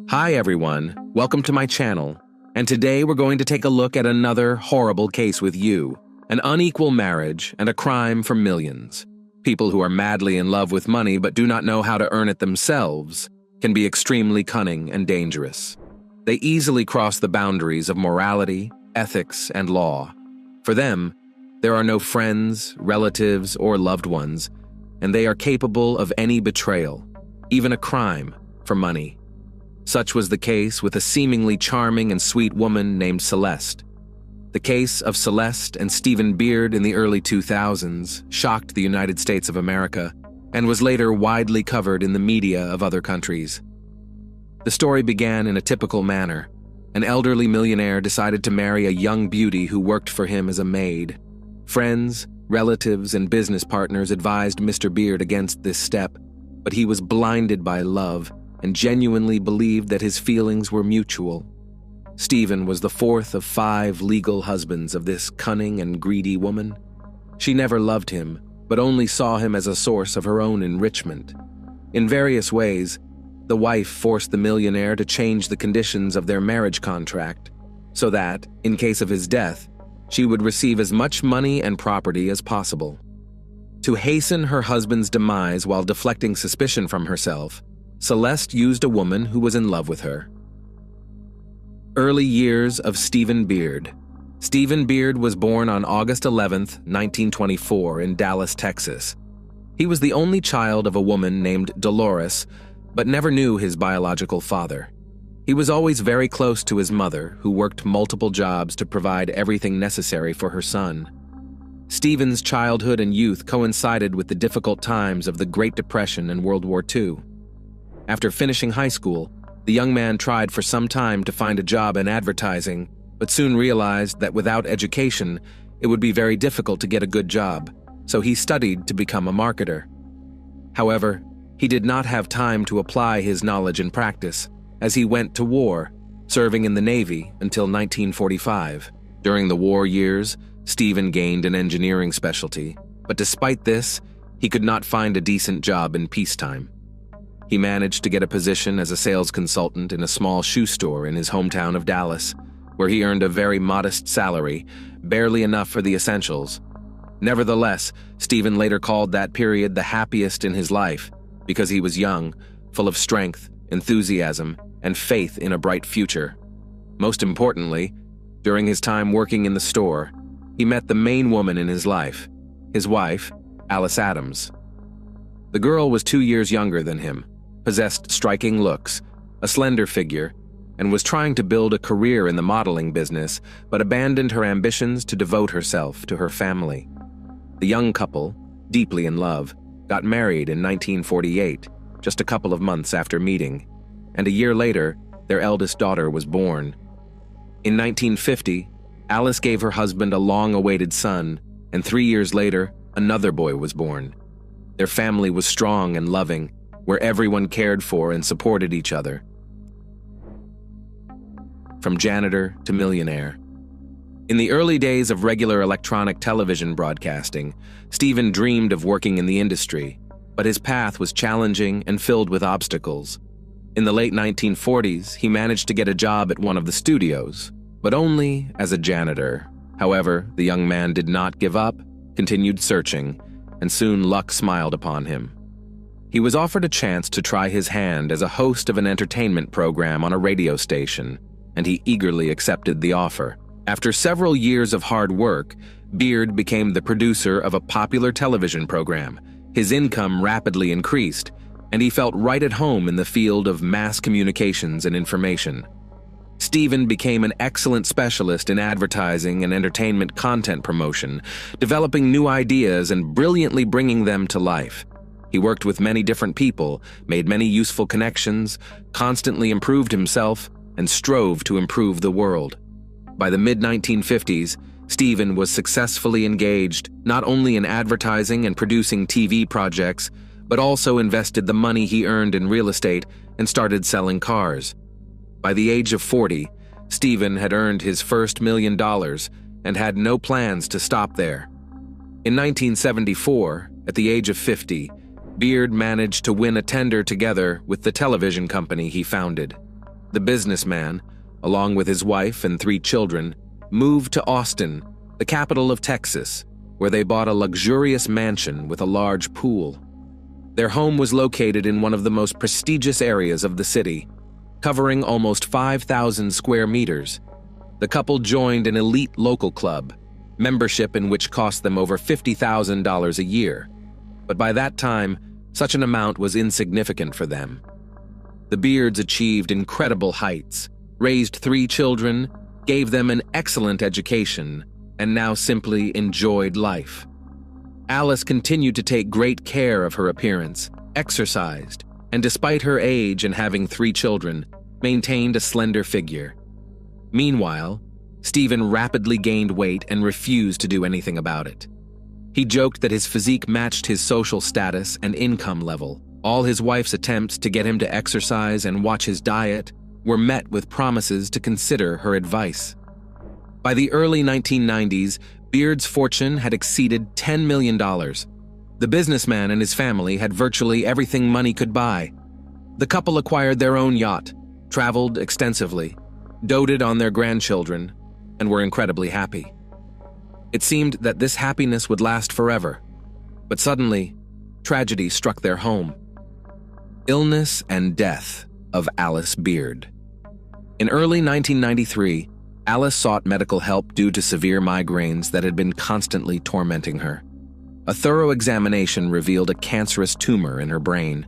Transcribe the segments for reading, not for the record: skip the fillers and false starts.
Hi everyone, welcome to my channel, and today we're going to take a look at another horrible case with you, an unequal marriage and a crime for millions. People who are madly in love with money but do not know how to earn it themselves can be extremely cunning and dangerous. They easily cross the boundaries of morality, ethics, and law. For them, there are no friends, relatives, or loved ones, and they are capable of any betrayal, even a crime, for money. Such was the case with a seemingly charming and sweet woman named Celeste. The case of Celeste and Stephen Beard in the early 2000s shocked the United States of America and was later widely covered in the media of other countries. The story began in a typical manner. An elderly millionaire decided to marry a young beauty who worked for him as a maid. Friends, relatives, and business partners advised Mr. Beard against this step, but he was blinded by love and genuinely believed that his feelings were mutual. Stephen was the fourth of 5 legal husbands of this cunning and greedy woman. She never loved him, but only saw him as a source of her own enrichment. In various ways, the wife forced the millionaire to change the conditions of their marriage contract so that, in case of his death, she would receive as much money and property as possible. To hasten her husband's demise while deflecting suspicion from herself, Celeste used a woman who was in love with her. Early years of Stephen Beard. Stephen Beard was born on August 11, 1924, in Dallas, Texas. He was the only child of a woman named Dolores, but never knew his biological father. He was always very close to his mother, who worked multiple jobs to provide everything necessary for her son. Stephen's childhood and youth coincided with the difficult times of the Great Depression and World War II. After finishing high school, the young man tried for some time to find a job in advertising, but soon realized that without education, it would be very difficult to get a good job, so he studied to become a marketer. However, he did not have time to apply his knowledge in practice, as he went to war, serving in the Navy until 1945. During the war years, Stephen gained an engineering specialty, but despite this, he could not find a decent job in peacetime. He managed to get a position as a sales consultant in a small shoe store in his hometown of Dallas, where he earned a very modest salary, barely enough for the essentials. Nevertheless, Stephen later called that period the happiest in his life because he was young, full of strength, enthusiasm, and faith in a bright future. Most importantly, during his time working in the store, he met the main woman in his life, his wife, Alice Adams. The girl was 2 years younger than him, possessed striking looks, a slender figure, and was trying to build a career in the modeling business, but abandoned her ambitions to devote herself to her family. The young couple, deeply in love, got married in 1948, just a couple of months after meeting, and a year later, their eldest daughter was born. In 1950, Alice gave her husband a long-awaited son, and 3 years later, another boy was born. Their family was strong and loving, where everyone cared for and supported each other. From janitor to millionaire. In the early days of regular electronic television broadcasting, Stephen dreamed of working in the industry, but his path was challenging and filled with obstacles. In the late 1940s, he managed to get a job at one of the studios, but only as a janitor. However, the young man did not give up, continued searching, and soon luck smiled upon him. He was offered a chance to try his hand as a host of an entertainment program on a radio station, and he eagerly accepted the offer. After several years of hard work, Beard became the producer of a popular television program. His income rapidly increased, and he felt right at home in the field of mass communications and information. Stephen became an excellent specialist in advertising and entertainment content promotion, developing new ideas and brilliantly bringing them to life. He worked with many different people, made many useful connections, constantly improved himself, and strove to improve the world. By the mid-1950s, Stephen was successfully engaged not only in advertising and producing TV projects, but also invested the money he earned in real estate and started selling cars. By the age of 40, Stephen had earned his first $1 million and had no plans to stop there. In 1974, at the age of 50, Beard managed to win a tender together with the television company he founded. The businessman, along with his wife and 3 children, moved to Austin, the capital of Texas, where they bought a luxurious mansion with a large pool. Their home was located in one of the most prestigious areas of the city, covering almost 5,000 square meters. The couple joined an elite local club, membership in which cost them over $50,000 a year. But by that time, such an amount was insignificant for them. The Beards achieved incredible heights, raised 3 children, gave them an excellent education, and now simply enjoyed life. Alice continued to take great care of her appearance, exercised, and despite her age and having 3 children, maintained a slender figure. Meanwhile, Stephen rapidly gained weight and refused to do anything about it. He joked that his physique matched his social status and income level. All his wife's attempts to get him to exercise and watch his diet were met with promises to consider her advice. By the early 1990s, Beard's fortune had exceeded $10 million. The businessman and his family had virtually everything money could buy. The couple acquired their own yacht, traveled extensively, doted on their grandchildren, and were incredibly happy. It seemed that this happiness would last forever, but suddenly, tragedy struck their home. Illness and death of Alice Beard. In early 1993, Alice sought medical help due to severe migraines that had been constantly tormenting her. A thorough examination revealed a cancerous tumor in her brain.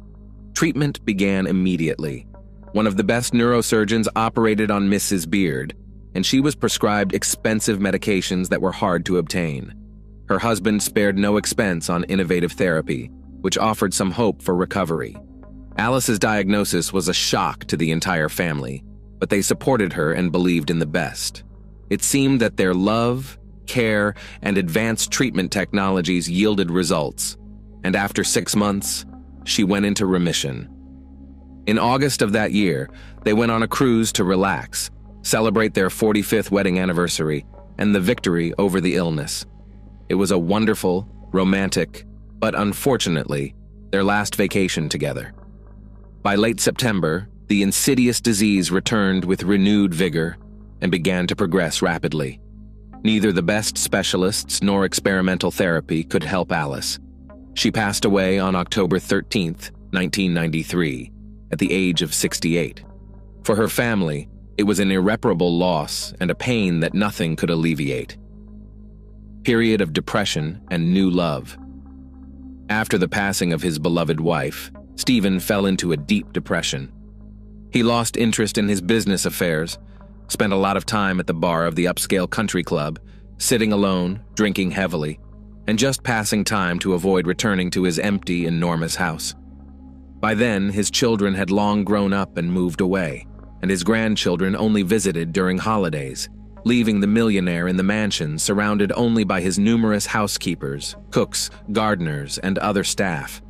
Treatment began immediately. One of the best neurosurgeons operated on Mrs. Beard, and she was prescribed expensive medications that were hard to obtain. Her husband spared no expense on innovative therapy, which offered some hope for recovery. Alice's diagnosis was a shock to the entire family, but they supported her and believed in the best. It seemed that their love, care, and advanced treatment technologies yielded results, and after 6 months, she went into remission. In August of that year, they went on a cruise to relax, celebrate their 45th wedding anniversary, and the victory over the illness. It was a wonderful, romantic, but unfortunately, their last vacation together. By late September, the insidious disease returned with renewed vigor and began to progress rapidly. Neither the best specialists nor experimental therapy could help Alice. She passed away on October 13, 1993, at the age of 68. For her family, it was an irreparable loss and a pain that nothing could alleviate. Period of depression and new love. After the passing of his beloved wife, Stephen fell into a deep depression. He lost interest in his business affairs, spent a lot of time at the bar of the upscale country club, sitting alone, drinking heavily, and just passing time to avoid returning to his empty, enormous house. By then, his children had long grown up and moved away, and his grandchildren only visited during holidays, leaving the millionaire in the mansion surrounded only by his numerous housekeepers, cooks, gardeners, and other staff.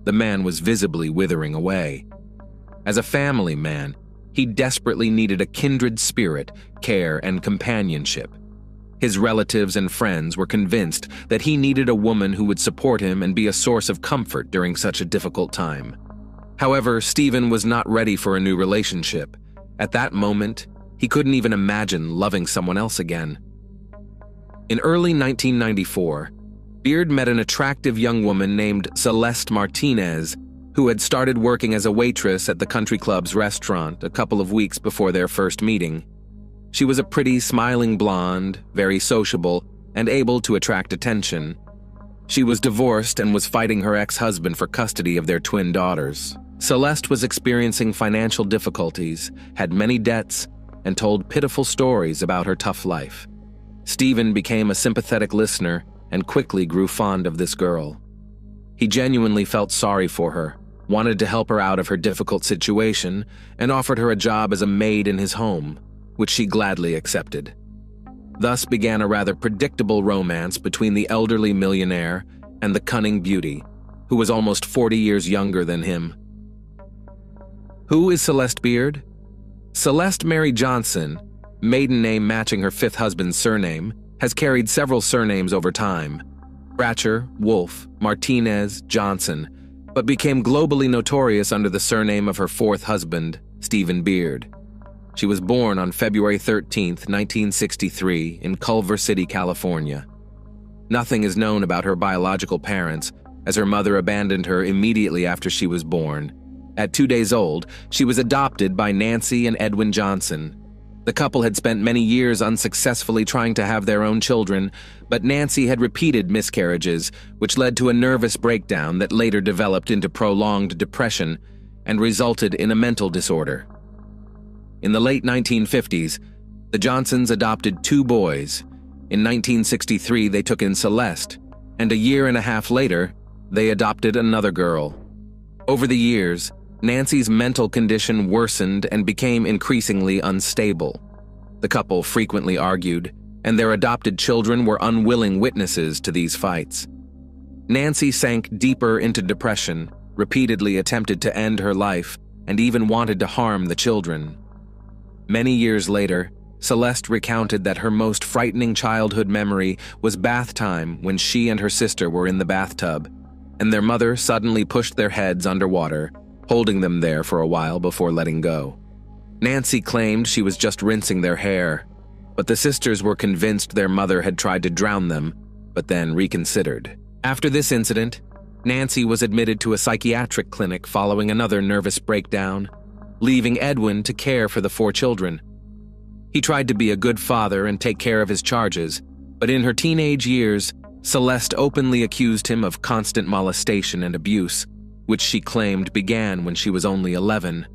The man was visibly withering away. As a family man, he desperately needed a kindred spirit, care, and companionship. His relatives and friends were convinced that he needed a woman who would support him and be a source of comfort during such a difficult time. However, Stephen was not ready for a new relationship. At that moment, he couldn't even imagine loving someone else again. In early 1994, Beard met an attractive young woman named Celeste Martinez, who had started working as a waitress at the country club's restaurant a couple of weeks before their first meeting. She was a pretty, smiling blonde, very sociable, and able to attract attention. She was divorced and was fighting her ex-husband for custody of their twin daughters. Celeste was experiencing financial difficulties, had many debts, and told pitiful stories about her tough life. Stephen became a sympathetic listener and quickly grew fond of this girl. He genuinely felt sorry for her, wanted to help her out of her difficult situation, and offered her a job as a maid in his home, which she gladly accepted. Thus began a rather predictable romance between the elderly millionaire and the cunning beauty, who was almost 40 years younger than him. Who is Celeste Beard? Celeste Mary Johnson, maiden name matching her 5th husband's surname, has carried several surnames over time: Bratcher, Wolf, Martinez, Johnson, but became globally notorious under the surname of her 4th husband, Stephen Beard. She was born on February 13, 1963, in Culver City, California. Nothing is known about her biological parents, as her mother abandoned her immediately after she was born. At 2 days old, she was adopted by Nancy and Edwin Johnson. The couple had spent many years unsuccessfully trying to have their own children, but Nancy had repeated miscarriages, which led to a nervous breakdown that later developed into prolonged depression and resulted in a mental disorder. In the late 1950s, the Johnsons adopted 2 boys. In 1963, they took in Celeste, and a year and a half later, they adopted another girl. Over the years, Nancy's mental condition worsened and became increasingly unstable. The couple frequently argued, and their adopted children were unwilling witnesses to these fights. Nancy sank deeper into depression, repeatedly attempted to end her life, and even wanted to harm the children. Many years later, Celeste recounted that her most frightening childhood memory was bath time when she and her sister were in the bathtub, and their mother suddenly pushed their heads underwater, holding them there for a while before letting go. Nancy claimed she was just rinsing their hair, but the sisters were convinced their mother had tried to drown them, but then reconsidered. After this incident, Nancy was admitted to a psychiatric clinic following another nervous breakdown, leaving Edwin to care for the 4 children. He tried to be a good father and take care of his charges, but in her teenage years, Celeste openly accused him of constant molestation and abuse, which she claimed began when she was only 11.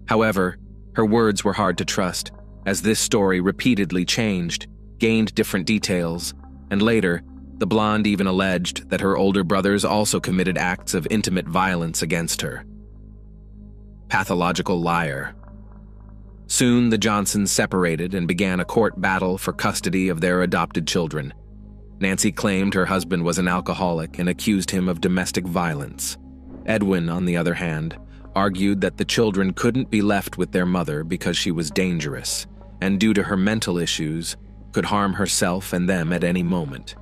However, her words were hard to trust, as this story repeatedly changed, gained different details, and later, the blonde even alleged that her older brothers also committed acts of intimate violence against her. Pathological liar. Soon, the Johnsons separated and began a court battle for custody of their adopted children. Nancy claimed her husband was an alcoholic and accused him of domestic violence. Edwin, on the other hand, argued that the children couldn't be left with their mother because she was dangerous, and due to her mental issues, could harm herself and them at any moment.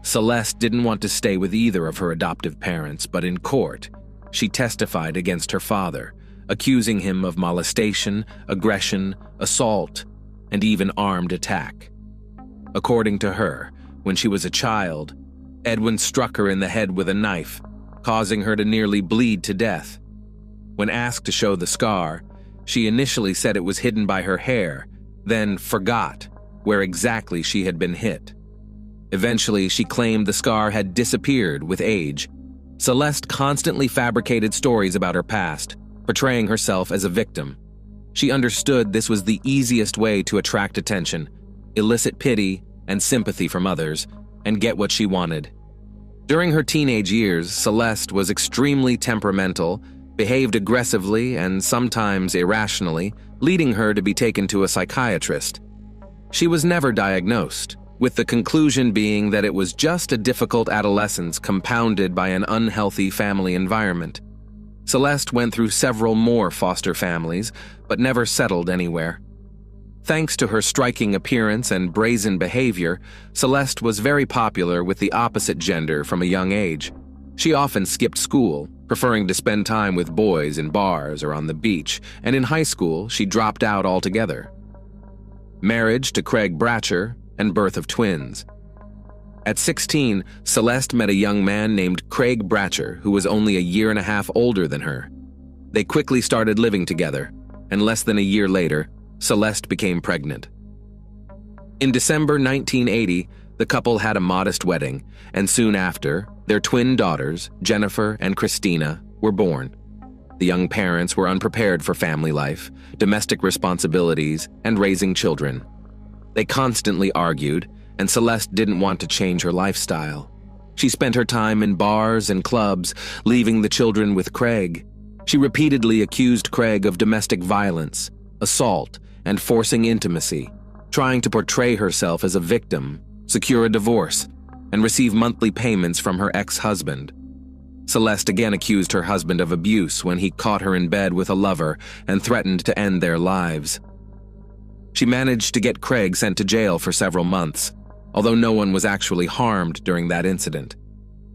Celeste didn't want to stay with either of her adoptive parents, but in court, she testified against her father, accusing him of molestation, aggression, assault, and even armed attack. According to her, when she was a child, Edwin struck her in the head with a knife, causing her to nearly bleed to death. When asked to show the scar, she initially said it was hidden by her hair, then forgot where exactly she had been hit. Eventually, she claimed the scar had disappeared with age. Celeste constantly fabricated stories about her past, portraying herself as a victim. She understood this was the easiest way to attract attention, elicit pity and sympathy from others, and get what she wanted. During her teenage years, Celeste was extremely temperamental, behaved aggressively and sometimes irrationally, leading her to be taken to a psychiatrist. She was never diagnosed, with the conclusion being that it was just a difficult adolescence compounded by an unhealthy family environment. Celeste went through several more foster families, but never settled anywhere. Thanks to her striking appearance and brazen behavior, Celeste was very popular with the opposite gender from a young age. She often skipped school, preferring to spend time with boys in bars or on the beach, and in high school, she dropped out altogether. Marriage to Craig Bratcher and birth of twins. At 16, Celeste met a young man named Craig Bratcher, who was only a year and a half older than her. They quickly started living together, and less than a year later, Celeste became pregnant. In December 1980, the couple had a modest wedding, and soon after, their twin daughters, Jennifer and Christina, were born. The young parents were unprepared for family life, domestic responsibilities, and raising children. They constantly argued, and Celeste didn't want to change her lifestyle. She spent her time in bars and clubs, leaving the children with Craig. She repeatedly accused Craig of domestic violence, assault, and forcing intimacy, trying to portray herself as a victim, secure a divorce, and receive monthly payments from her ex-husband. Celeste again accused her husband of abuse when he caught her in bed with a lover and threatened to end their lives. She managed to get Craig sent to jail for several months, although no one was actually harmed during that incident.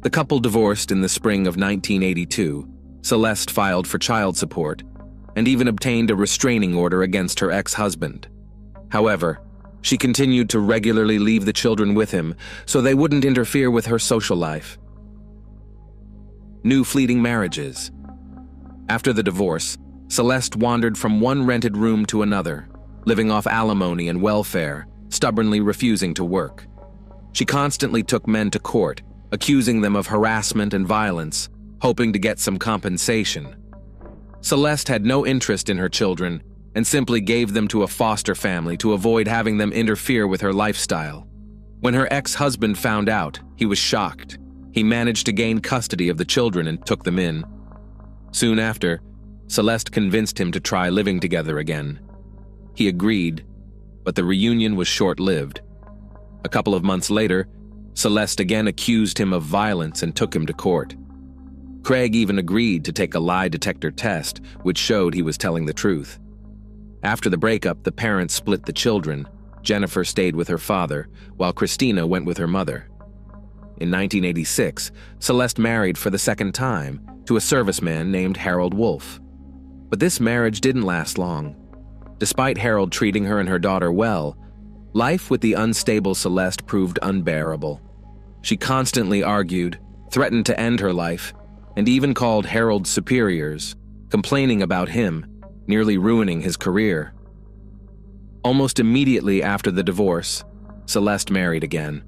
The couple divorced in the spring of 1982. Celeste filed for child support, and even obtained a restraining order against her ex-husband. However, she continued to regularly leave the children with him so they wouldn't interfere with her social life. New fleeting marriages. After the divorce, Celeste wandered from one rented room to another, living off alimony and welfare, stubbornly refusing to work. She constantly took men to court, accusing them of harassment and violence, hoping to get some compensation. Celeste had no interest in her children and simply gave them to a foster family to avoid having them interfere with her lifestyle. When her ex-husband found out, he was shocked. He managed to gain custody of the children and took them in. Soon after, Celeste convinced him to try living together again. He agreed, but the reunion was short-lived. A couple of months later, Celeste again accused him of violence and took him to court. Craig even agreed to take a lie detector test, which showed he was telling the truth. After the breakup, the parents split the children. Jennifer stayed with her father, while Christina went with her mother. In 1986, Celeste married for the second time to a serviceman named Harold Wolf. But this marriage didn't last long. Despite Harold treating her and her daughter well, life with the unstable Celeste proved unbearable. She constantly argued, threatened to end her life, and even called Harold's superiors, complaining about him, nearly ruining his career. Almost immediately after the divorce, Celeste married again.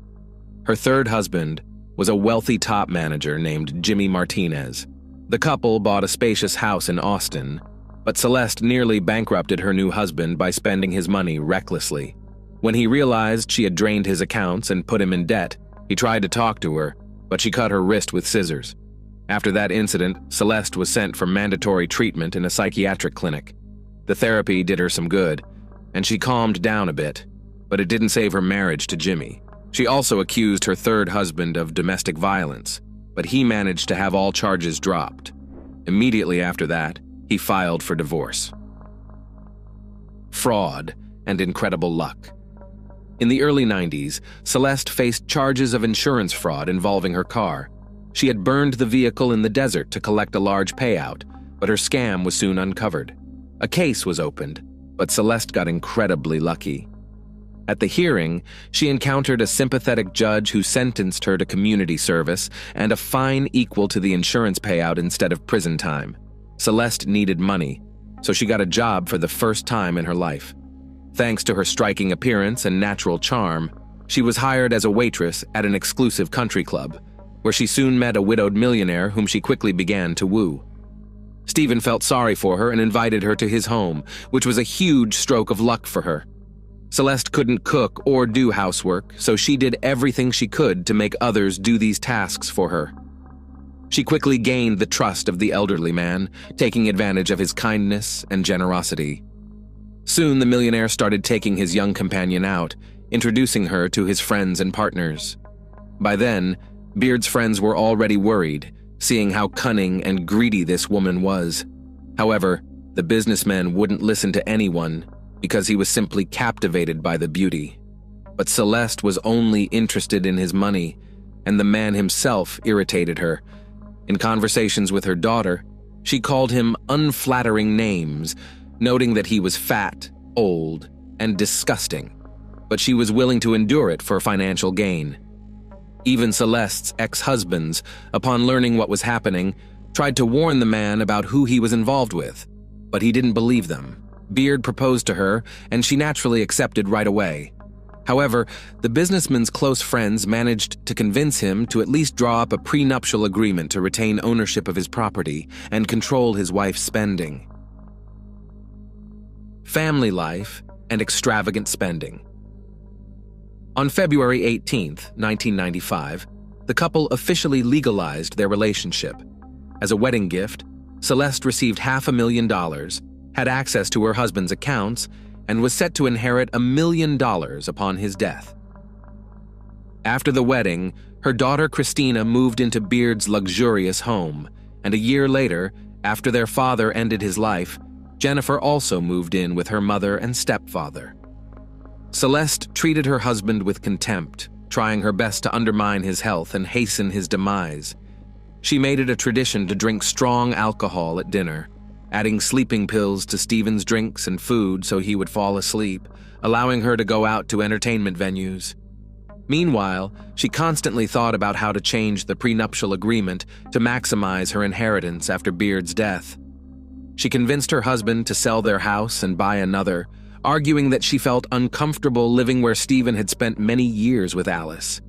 Her third husband was a wealthy top manager named Jimmy Martinez. The couple bought a spacious house in Austin, but Celeste nearly bankrupted her new husband by spending his money recklessly. When he realized she had drained his accounts and put him in debt, he tried to talk to her, but she cut her wrist with scissors. After that incident, Celeste was sent for mandatory treatment in a psychiatric clinic. The therapy did her some good, and she calmed down a bit, but it didn't save her marriage to Jimmy. She also accused her third husband of domestic violence, but he managed to have all charges dropped. Immediately after that, he filed for divorce. Fraud and incredible luck. In the early 90s, Celeste faced charges of insurance fraud involving her car. She had burned the vehicle in the desert to collect a large payout, but her scam was soon uncovered. A case was opened, but Celeste got incredibly lucky. At the hearing, she encountered a sympathetic judge who sentenced her to community service and a fine equal to the insurance payout instead of prison time. Celeste needed money, so she got a job for the first time in her life. Thanks to her striking appearance and natural charm, she was hired as a waitress at an exclusive country club, where she soon met a widowed millionaire whom she quickly began to woo. Stephen felt sorry for her and invited her to his home, which was a huge stroke of luck for her. Celeste couldn't cook or do housework, so she did everything she could to make others do these tasks for her. She quickly gained the trust of the elderly man, taking advantage of his kindness and generosity. Soon the millionaire started taking his young companion out, introducing her to his friends and partners. By then, Beard's friends were already worried, seeing how cunning and greedy this woman was. However, the businessman wouldn't listen to anyone because he was simply captivated by the beauty. But Celeste was only interested in his money, and the man himself irritated her. In conversations with her daughter, she called him unflattering names, noting that he was fat, old, and disgusting, but she was willing to endure it for financial gain. Even Celeste's ex-husbands, upon learning what was happening, tried to warn the man about who he was involved with, but he didn't believe them. Beard proposed to her, and she naturally accepted right away. However, the businessman's close friends managed to convince him to at least draw up a prenuptial agreement to retain ownership of his property and control his wife's spending. Family life and extravagant spending. On February 18, 1995, the couple officially legalized their relationship. As a wedding gift, Celeste received $500,000, had access to her husband's accounts, and was set to inherit $1 million upon his death. After the wedding, her daughter Christina moved into Beard's luxurious home, and a year later, after their father ended his life, Jennifer also moved in with her mother and stepfather. Celeste treated her husband with contempt, trying her best to undermine his health and hasten his demise. She made it a tradition to drink strong alcohol at dinner. adding sleeping pills to Stephen's drinks and food so he would fall asleep, allowing her to go out to entertainment venues. Meanwhile, she constantly thought about how to change the prenuptial agreement to maximize her inheritance after Beard's death. She convinced her husband to sell their house and buy another, arguing that she felt uncomfortable living where Stephen had spent many years with Alice.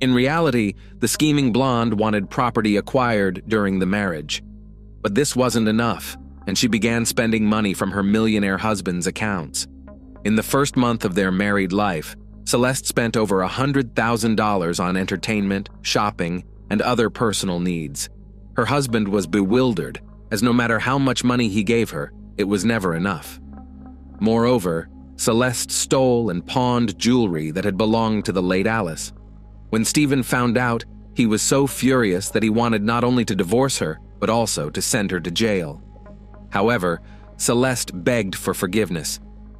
In reality, the scheming blonde wanted property acquired during the marriage. But this wasn't enough, and she began spending money from her millionaire husband's accounts. In the first month of their married life, Celeste spent over $100,000 on entertainment, shopping, and other personal needs. Her husband was bewildered, as no matter how much money he gave her, it was never enough. Moreover, Celeste stole and pawned jewelry that had belonged to the late Alice. When Stephen found out, he was so furious that he wanted not only to divorce her, but also to send her to jail. However, Celeste begged for forgiveness,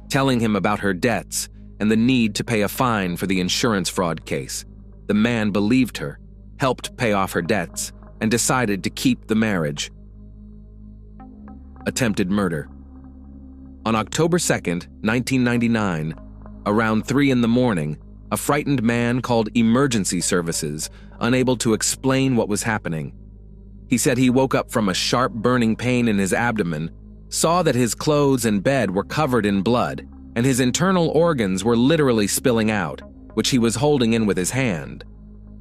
telling him about her debts and the need to pay a fine for the insurance fraud case. The man believed her, helped pay off her debts, and decided to keep the marriage. Attempted murder. On October 2nd, 1999, around 3 a.m, a frightened man called emergency services, unable to explain what was happening. He said he woke up from a sharp burning pain in his abdomen, saw that his clothes and bed were covered in blood, and his internal organs were literally spilling out, which he was holding in with his hand.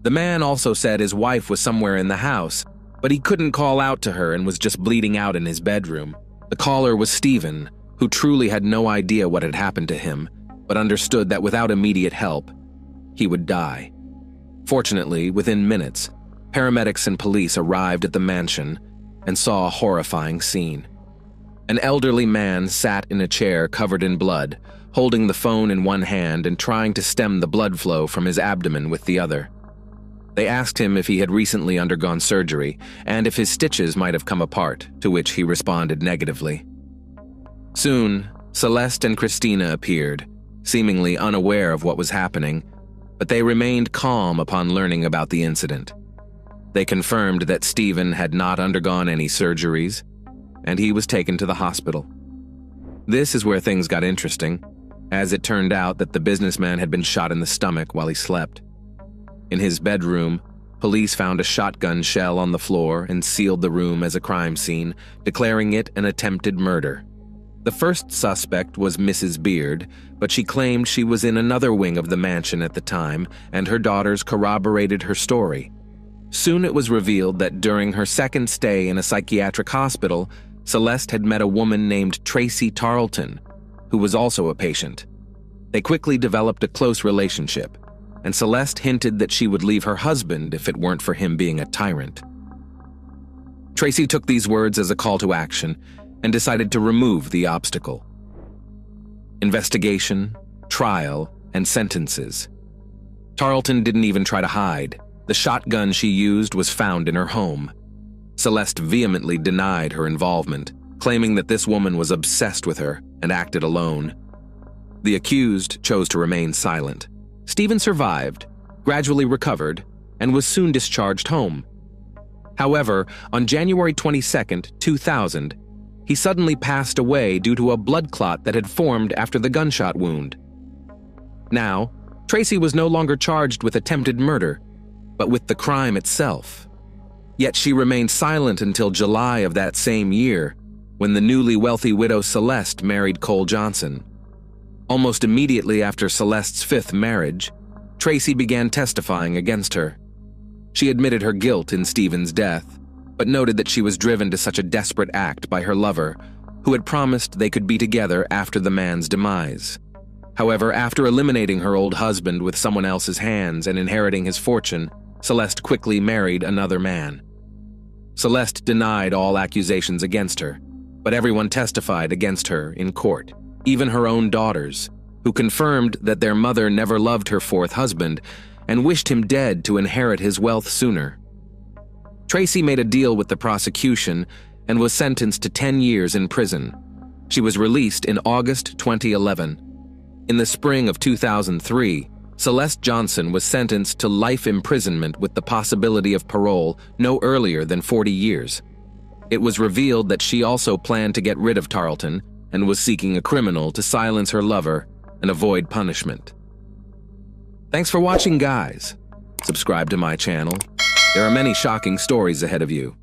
The man also said his wife was somewhere in the house, but he couldn't call out to her and was just bleeding out in his bedroom. The caller was Stephen, who truly had no idea what had happened to him, but understood that without immediate help, he would die. Fortunately, within minutes, paramedics and police arrived at the mansion and saw a horrifying scene. An elderly man sat in a chair covered in blood, holding the phone in one hand and trying to stem the blood flow from his abdomen with the other. They asked him if he had recently undergone surgery and if his stitches might have come apart, to which he responded negatively. Soon, Celeste and Christina appeared, seemingly unaware of what was happening, but they remained calm upon learning about the incident. They confirmed that Stephen had not undergone any surgeries, and he was taken to the hospital. This is where things got interesting, as it turned out that the businessman had been shot in the stomach while he slept. In his bedroom, police found a shotgun shell on the floor and sealed the room as a crime scene, declaring it an attempted murder. The first suspect was Mrs. Beard, but she claimed she was in another wing of the mansion at the time, and her daughters corroborated her story. Soon it was revealed that during her second stay in a psychiatric hospital, Celeste had met a woman named Tracy Tarleton, who was also a patient. They quickly developed a close relationship, and Celeste hinted that she would leave her husband if it weren't for him being a tyrant. Tracy took these words as a call to action and decided to remove the obstacle. Investigation, trial, and sentences. Tarleton didn't even try to hide. The shotgun she used was found in her home. Celeste vehemently denied her involvement, claiming that this woman was obsessed with her and acted alone. The accused chose to remain silent. Stephen survived, gradually recovered, and was soon discharged home. However, on January 22, 2000, he suddenly passed away due to a blood clot that had formed after the gunshot wound. Now, Tracy was no longer charged with attempted murder, but with the crime itself. Yet she remained silent until July of that same year, when the newly wealthy widow Celeste married Cole Johnson. Almost immediately after Celeste's fifth marriage, Tracy began testifying against her. She admitted her guilt in Stephen's death, but noted that she was driven to such a desperate act by her lover, who had promised they could be together after the man's demise. However, after eliminating her old husband with someone else's hands and inheriting his fortune, Celeste quickly married another man. Celeste denied all accusations against her, but everyone testified against her in court, even her own daughters, who confirmed that their mother never loved her fourth husband and wished him dead to inherit his wealth sooner. Tracy made a deal with the prosecution and was sentenced to 10 years in prison. She was released in August 2011. In the spring of 2003, Celeste Johnson was sentenced to life imprisonment with the possibility of parole no earlier than 40 years. It was revealed that she also planned to get rid of Tarleton and was seeking a criminal to silence her lover and avoid punishment. Thanks for watching, guys. Subscribe to my channel. There are many shocking stories ahead of you.